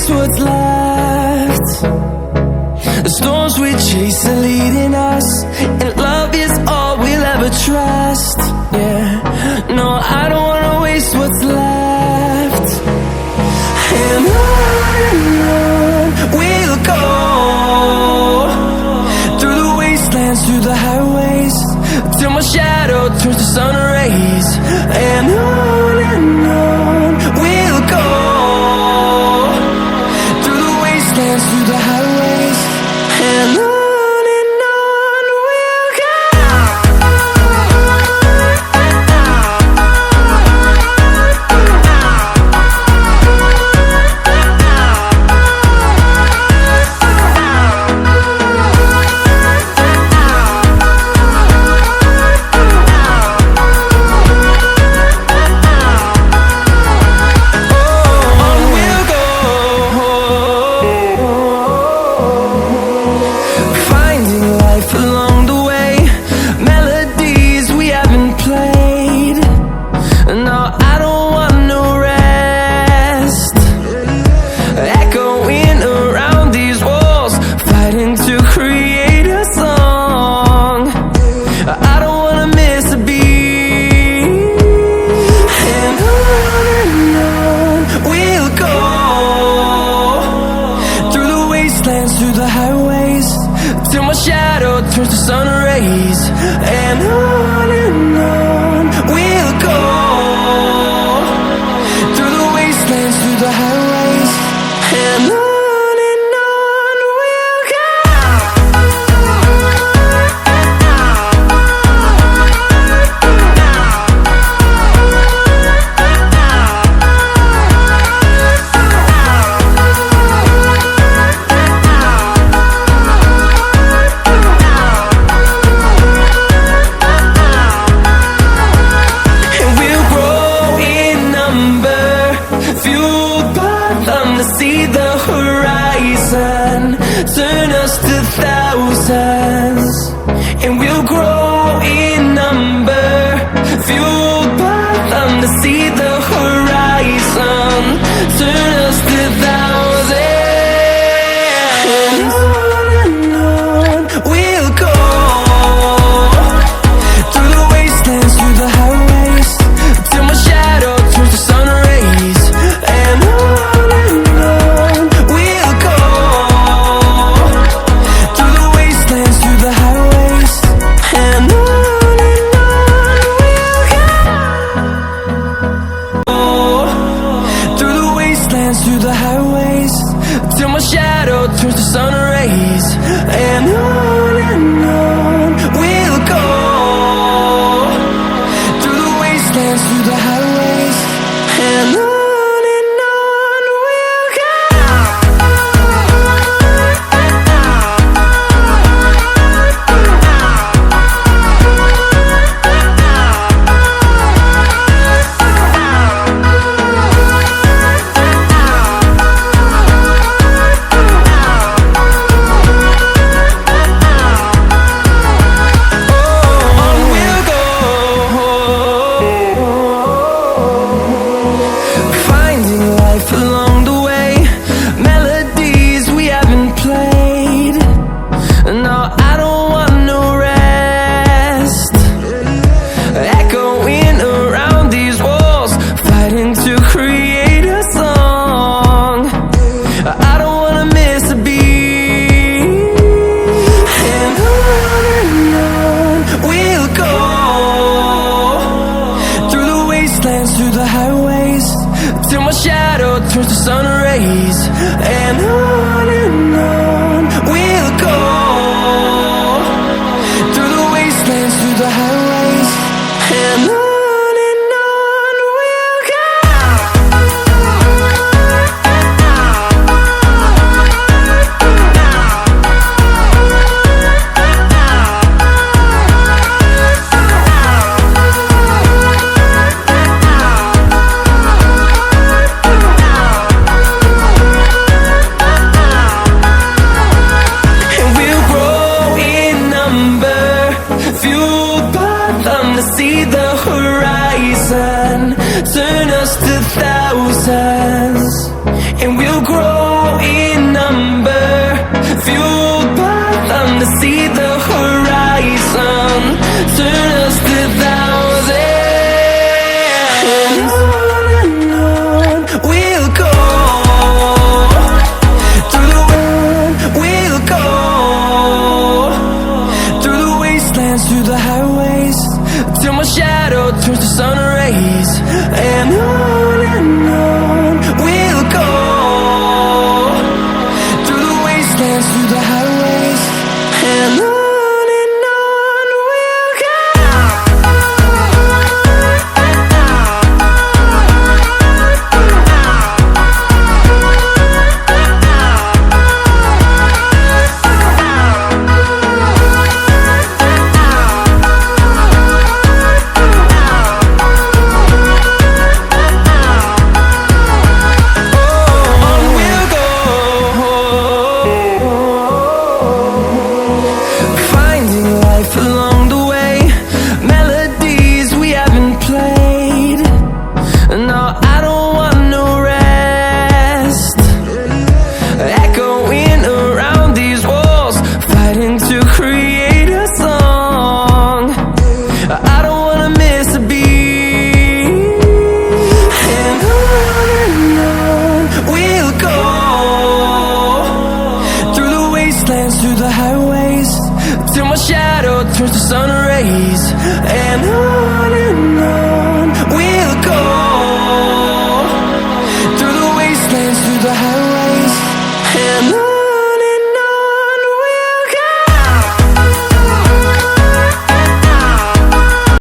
waste what's left. The storms we chase are leading us, and love is all we'll ever trust. Yeah, no, I don't wanna waste what's left. And on we'll go, through the wastelands, through the highways, till my shadow turns to sun rays. And on we'll go, through the wastelands, through the highways, and on we'll go. Through the highways, till my shadow turns to sun rays. And on we'll go, through the wastelands, through the highways, and on we'll go. See the horizon, turn us to thousands, and we'll grow in number, fueled by them to see the horizon, turn us to thousands. And on we'll go, through the wastelands, through the highways, till my shadow turns to sun rays. And through the highways, till my shadow turns to sun rays. And on we'll go, through the wastelands, through the highways, and on we'll go. Through the highways, till my shadow turns to sun rays. And on we'll go, through the wastelands, through the highways, and on we'll go. See the horizon, turn us to thousands, and we'll grow